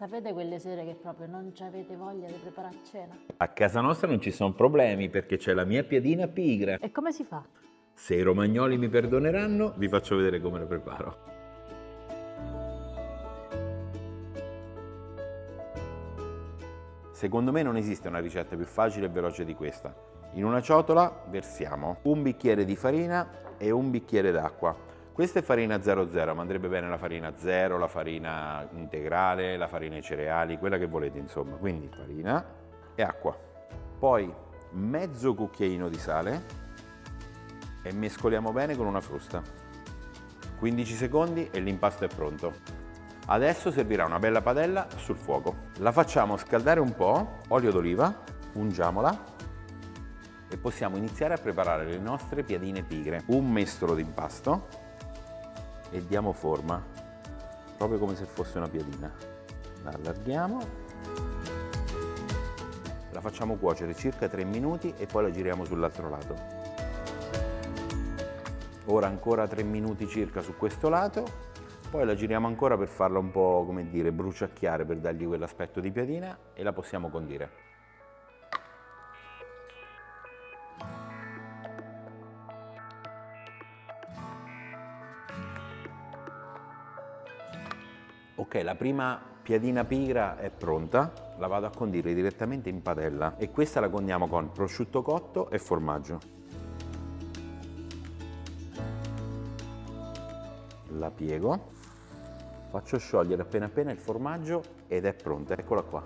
Sapete quelle sere che proprio non ci avete voglia di preparare cena? A casa nostra non ci sono problemi perché c'è la mia piadina pigra. E come si fa? Se i romagnoli mi perdoneranno, vi faccio vedere come la preparo. Secondo me non esiste una ricetta più facile e veloce di questa. In una ciotola versiamo un bicchiere di farina e un bicchiere d'acqua. Questa è farina 00, ma andrebbe bene la farina 0, la farina integrale, la farina ai cereali, quella che volete insomma. Quindi farina e acqua. Poi mezzo cucchiaino di sale e mescoliamo bene con una frusta. 15 secondi e l'impasto è pronto. Adesso servirà una bella padella sul fuoco. La facciamo scaldare un po', olio d'oliva, ungiamola e possiamo iniziare a preparare le nostre piadine pigre. Un mestolo di impasto e diamo forma, proprio come se fosse una piadina. La allarghiamo, la facciamo cuocere circa 3 minuti e poi la giriamo sull'altro lato. Ora ancora 3 minuti circa su questo lato, poi la giriamo ancora per farla un po', come dire, bruciacchiare, per dargli quell'aspetto di piadina e la possiamo condire. Ok, la prima piadina pigra è pronta, la vado a condire direttamente in padella e questa la condiamo con prosciutto cotto e formaggio. La piego, faccio sciogliere appena appena il formaggio ed è pronta, eccola qua.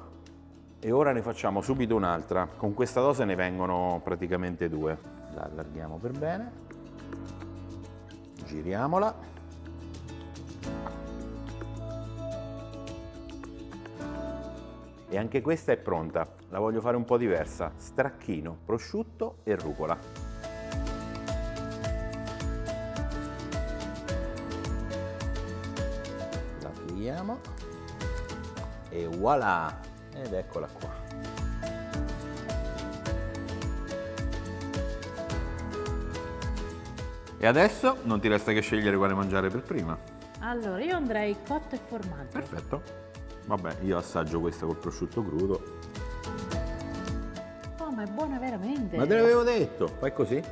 E ora ne facciamo subito un'altra, con questa dose ne vengono praticamente 2. La allarghiamo per bene, giriamola. E anche questa è pronta, la voglio fare un po' diversa, stracchino, prosciutto e rucola. La pigliamo e voilà! Ed eccola qua. E adesso non ti resta che scegliere quale mangiare per prima. Allora, io andrei cotto e formaggio. Perfetto. Vabbè, io assaggio questa col prosciutto crudo. Oh, ma è buona veramente! Ma te l'avevo detto, fai così.